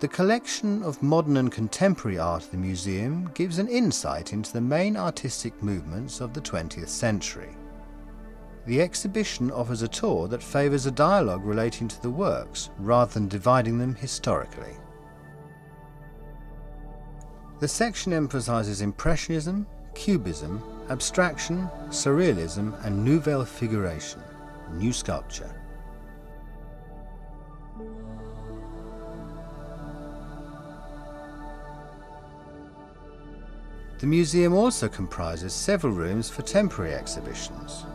The collection of modern and contemporary art of the museum gives an insight into the main artistic movements of the 20th century. The exhibition offers a tour that favours a dialogue relating to the works rather than dividing them historically. The section emphasises Impressionism, Cubism, abstraction, Surrealism and Nouvelle Figuration, new sculpture. The museum also comprises several rooms for temporary exhibitions.